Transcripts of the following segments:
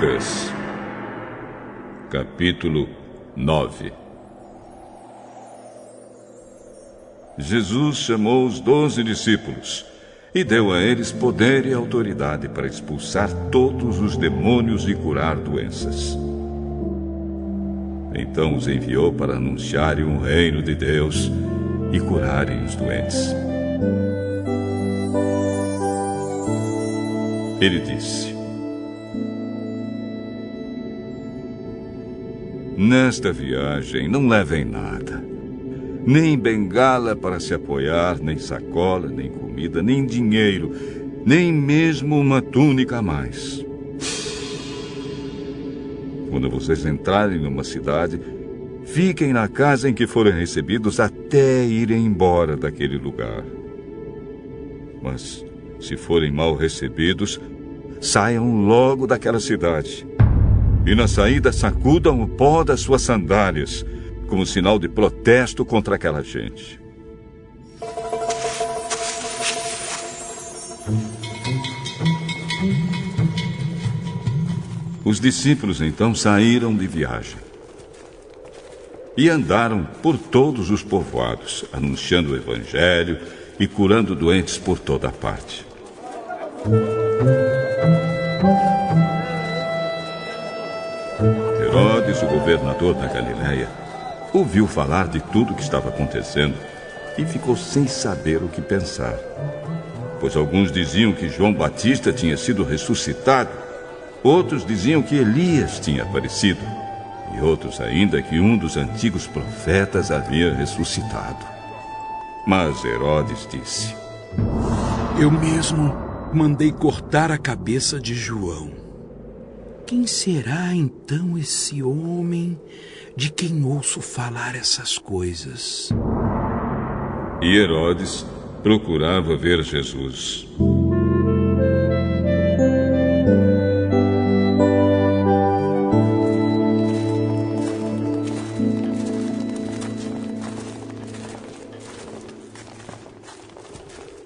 Lucas, capítulo 9. Jesus chamou os 12 discípulos e deu a eles poder e autoridade para expulsar todos os demônios e curar doenças. Então os enviou para anunciarem o reino de Deus e curarem os doentes. Ele disse: nesta viagem não levem nada, nem bengala para se apoiar, nem sacola, nem comida, nem dinheiro, nem mesmo uma túnica a mais. Quando vocês entrarem numa cidade, fiquem na casa em que forem recebidos até irem embora daquele lugar. Mas, se forem mal recebidos, saiam logo daquela cidade. E na saída sacudam o pó das suas sandálias, como sinal de protesto contra aquela gente. Os discípulos então saíram de viagem e andaram por todos os povoados, anunciando o evangelho e curando doentes por toda a parte. Herodes, o governador da Galileia, ouviu falar de tudo o que estava acontecendo e ficou sem saber o que pensar. Pois alguns diziam que João Batista tinha sido ressuscitado, outros diziam que Elias tinha aparecido, e outros ainda que um dos antigos profetas havia ressuscitado. Mas Herodes disse: eu mesmo mandei cortar a cabeça de João. Quem será então esse homem de quem ouço falar essas coisas? E Herodes procurava ver Jesus.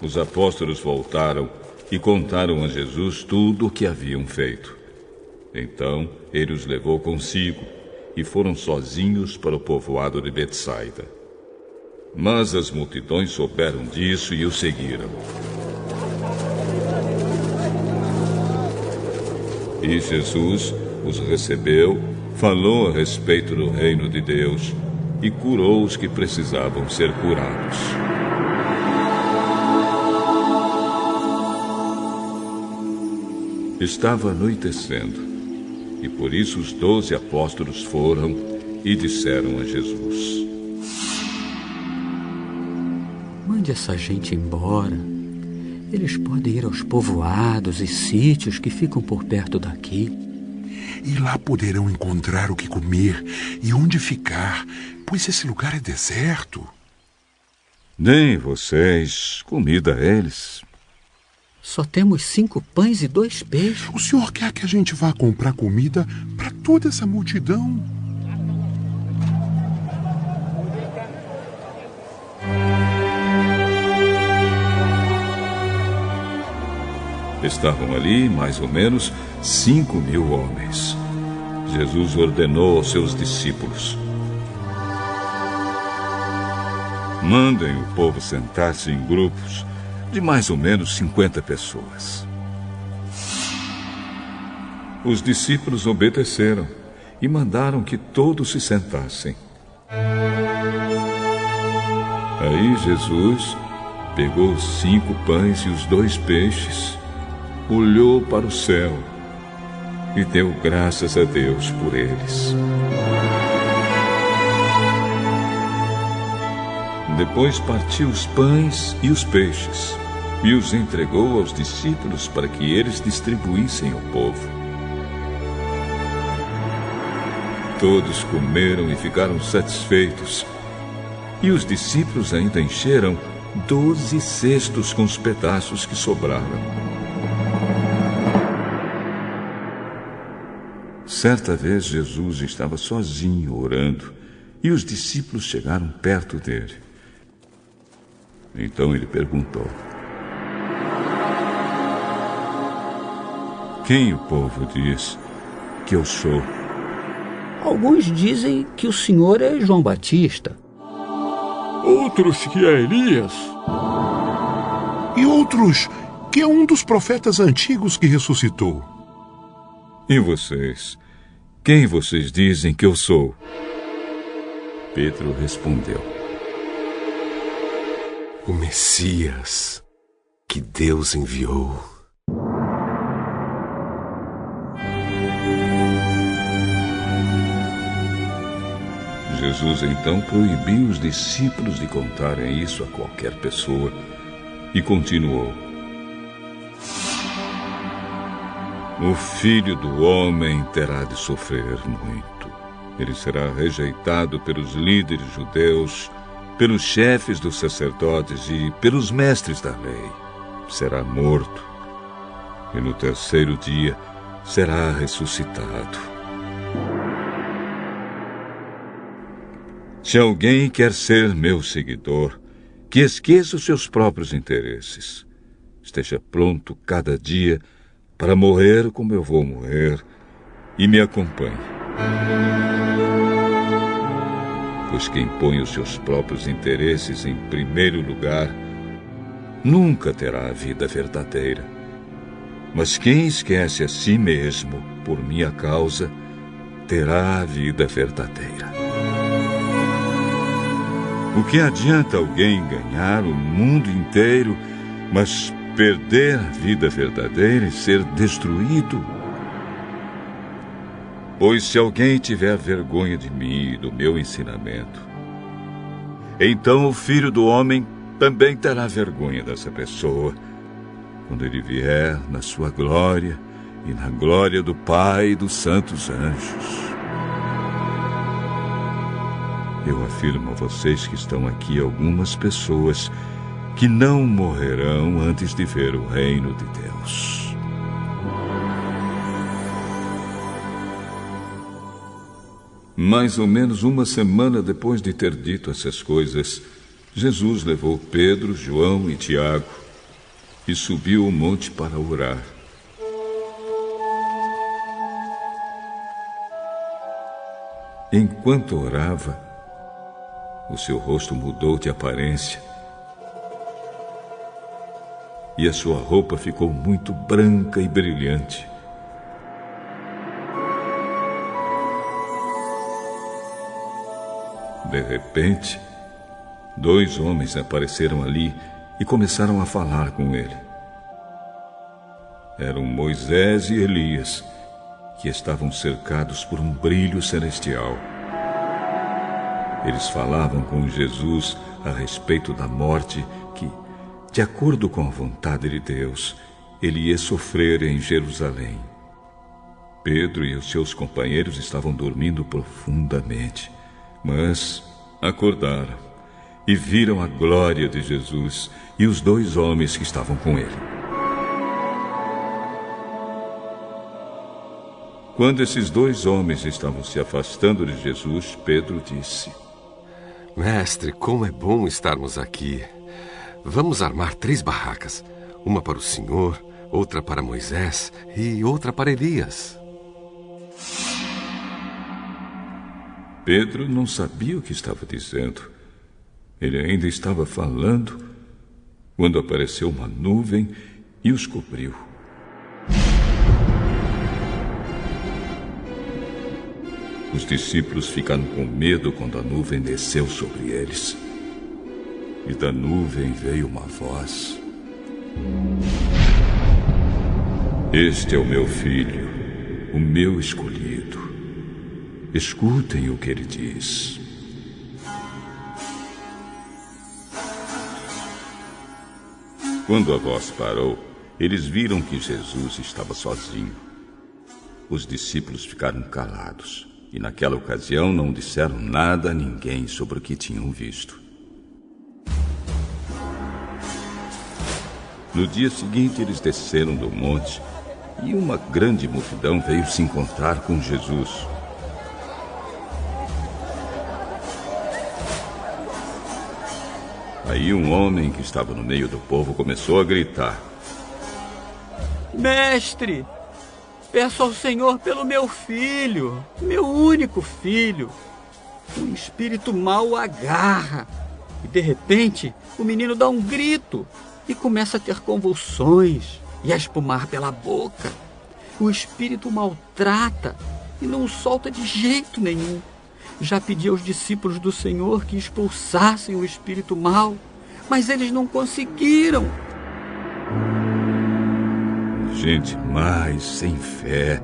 Os apóstolos voltaram e contaram a Jesus tudo o que haviam feito. Então ele os levou consigo e foram sozinhos para o povoado de Betsaida. Mas as multidões souberam disso e o seguiram. E Jesus os recebeu, falou a respeito do reino de Deus e curou os que precisavam ser curados. Estava anoitecendo, e por isso os 12 apóstolos foram e disseram a Jesus: mande essa gente embora. Eles podem ir aos povoados e sítios que ficam por perto daqui. E lá poderão encontrar o que comer e onde ficar, pois esse lugar é deserto. Deem vocês comida a eles. Só temos 5 pães e 2 peixes. O senhor quer que a gente vá comprar comida para toda essa multidão? Estavam ali, mais ou menos, 5.000 homens. Jesus ordenou aos seus discípulos: mandem o povo sentar-se em grupos de mais ou menos 50 pessoas. Os discípulos obedeceram e mandaram que todos se sentassem. Aí Jesus pegou os 5 pães e os 2 peixes, olhou para o céu e deu graças a Deus por eles. Depois partiu os pães e os peixes e os entregou aos discípulos para que eles distribuíssem ao povo. Todos comeram e ficaram satisfeitos, e os discípulos ainda encheram 12 cestos com os pedaços que sobraram. Certa vez Jesus estava sozinho orando, e os discípulos chegaram perto dele. Então ele perguntou: quem o povo diz que eu sou? Alguns dizem que o senhor é João Batista. Outros que é Elias. E outros que é um dos profetas antigos que ressuscitou. E vocês? Quem vocês dizem que eu sou? Pedro respondeu: O Messias que Deus enviou. Jesus então proibiu os discípulos de contarem isso a qualquer pessoa e continuou: O Filho do Homem terá de sofrer muito. Ele será rejeitado pelos líderes judeus, pelos chefes dos sacerdotes e pelos mestres da lei. Será morto e no terceiro dia será ressuscitado. Se alguém quer ser meu seguidor, que esqueça os seus próprios interesses. Esteja pronto cada dia para morrer como eu vou morrer e me acompanhe. Pois quem põe os seus próprios interesses em primeiro lugar nunca terá a vida verdadeira. Mas quem esquece a si mesmo por minha causa terá a vida verdadeira. O que adianta alguém ganhar o mundo inteiro, mas perder a vida verdadeira e ser destruído? Pois se alguém tiver vergonha de mim e do meu ensinamento, então o Filho do Homem também terá vergonha dessa pessoa, quando ele vier na sua glória e na glória do Pai e dos santos anjos. Eu afirmo a vocês que estão aqui algumas pessoas que não morrerão antes de ver o reino de Deus. Mais ou menos uma semana depois de ter dito essas coisas, Jesus levou Pedro, João e Tiago e subiu o monte para orar. Enquanto orava, o seu rosto mudou de aparência e a sua roupa ficou muito branca e brilhante. De repente, 2 homens apareceram ali e começaram a falar com ele. Eram Moisés e Elias, que estavam cercados por um brilho celestial. Eles falavam com Jesus a respeito da morte que, de acordo com a vontade de Deus, ele ia sofrer em Jerusalém. Pedro e os seus companheiros estavam dormindo profundamente, mas acordaram e viram a glória de Jesus e os 2 homens que estavam com ele. Quando esses 2 homens estavam se afastando de Jesus, Pedro disse: Mestre, como é bom estarmos aqui. Vamos armar 3 barracas. Uma para o Senhor, outra para Moisés e outra para Elias. Pedro não sabia o que estava dizendo. Ele ainda estava falando quando apareceu uma nuvem e os cobriu. Os discípulos ficaram com medo quando a nuvem desceu sobre eles. E da nuvem veio uma voz: Este é o meu filho, o meu escolhido. Escutem o que ele diz. Quando a voz parou, eles viram que Jesus estava sozinho. Os discípulos ficaram calados. E naquela ocasião não disseram nada a ninguém sobre o que tinham visto. No dia seguinte, eles desceram do monte e uma grande multidão veio se encontrar com Jesus. Aí um homem que estava no meio do povo começou a gritar: Mestre, peço ao Senhor pelo meu filho, meu único filho. Um espírito mau o agarra e, de repente, o menino dá um grito e começa a ter convulsões e a espumar pela boca. O espírito o maltrata e não o solta de jeito nenhum. Já pedi aos discípulos do Senhor que expulsassem o espírito mau, mas eles não conseguiram. Gente, mas sem fé.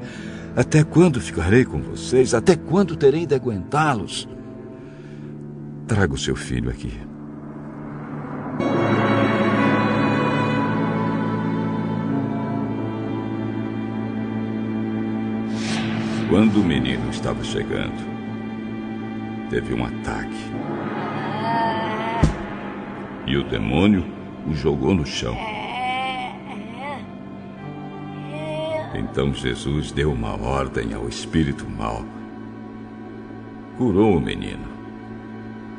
Até quando ficarei com vocês? Até quando terei de aguentá-los? Traga o seu filho aqui. Quando o menino estava chegando, teve um ataque. E o demônio o jogou no chão. Então Jesus deu uma ordem ao espírito mau. Curou o menino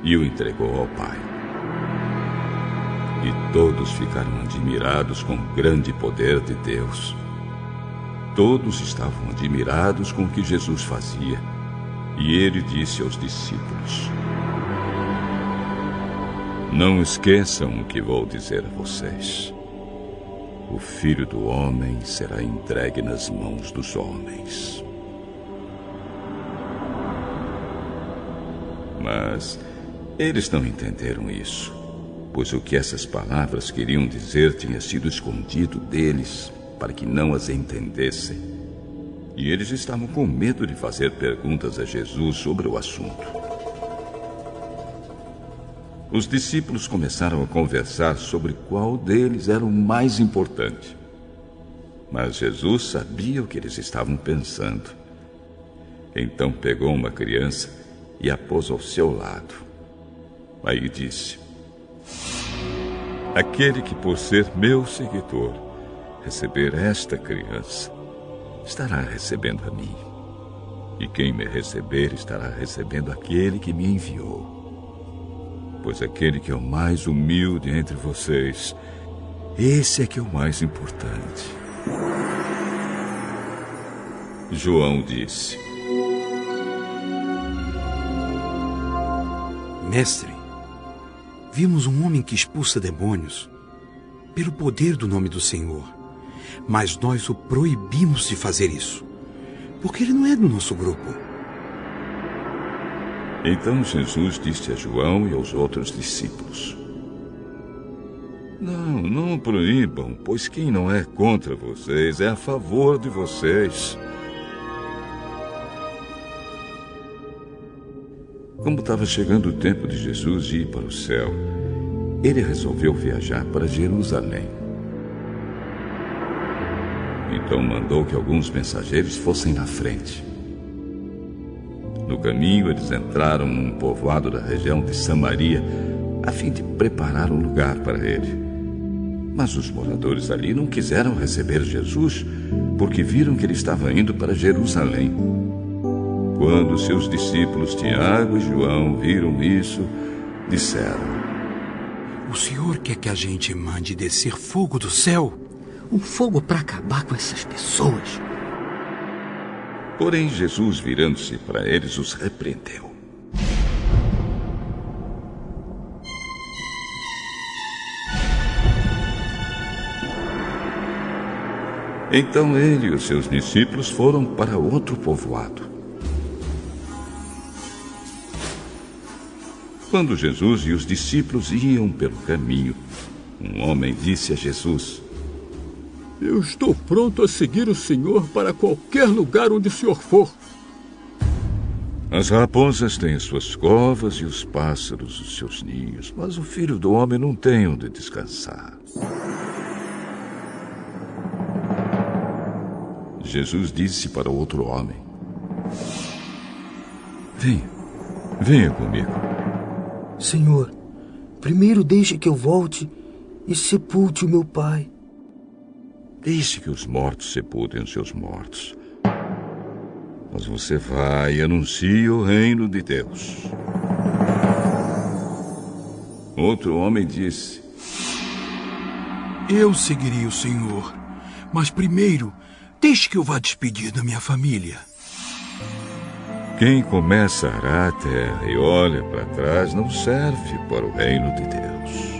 e o entregou ao Pai. E todos ficaram admirados com o grande poder de Deus. Todos estavam admirados com o que Jesus fazia. E ele disse aos discípulos: não esqueçam o que vou dizer a vocês. O Filho do Homem será entregue nas mãos dos homens. Mas eles não entenderam isso, pois o que essas palavras queriam dizer tinha sido escondido deles para que não as entendessem. E eles estavam com medo de fazer perguntas a Jesus sobre o assunto. Os discípulos começaram a conversar sobre qual deles era o mais importante. Mas Jesus sabia o que eles estavam pensando. Então pegou uma criança e a pôs ao seu lado. Aí disse: aquele que, por ser meu seguidor, receber esta criança, estará recebendo a mim. E quem me receber estará recebendo aquele que me enviou. Pois aquele que é o mais humilde entre vocês, esse é que é o mais importante. João disse: Mestre, vimos um homem que expulsa demônios pelo poder do nome do Senhor, mas nós o proibimos de fazer isso, porque ele não é do nosso grupo. Então Jesus disse a João e aos outros discípulos: não proíbam, pois quem não é contra vocês é a favor de vocês. Como estava chegando o tempo de Jesus ir para o céu, ele resolveu viajar para Jerusalém. Então mandou que alguns mensageiros fossem na frente. No caminho, eles entraram num povoado da região de Samaria, a fim de preparar um lugar para ele. Mas os moradores ali não quiseram receber Jesus, porque viram que ele estava indo para Jerusalém. Quando seus discípulos Tiago e João viram isso, disseram: o Senhor quer que a gente mande descer fogo do céu? Um fogo para acabar com essas pessoas. Porém, Jesus, virando-se para eles, os repreendeu. Então ele e os seus discípulos foram para outro povoado. Quando Jesus e os discípulos iam pelo caminho, um homem disse a Jesus: eu estou pronto a seguir o Senhor para qualquer lugar onde o Senhor for. As raposas têm as suas covas e os pássaros os seus ninhos, mas o Filho do Homem não tem onde descansar. Jesus disse para o outro homem: venha comigo. Senhor, primeiro deixe que eu volte e sepulte o meu pai. Deixe que os mortos sepultem os seus mortos. Mas você vai e anuncie o reino de Deus. Outro homem disse: eu seguiria o Senhor, mas primeiro Deixe que eu vá despedir da minha família. Quem começa a arar a terra e olha para trás não serve para o reino de Deus.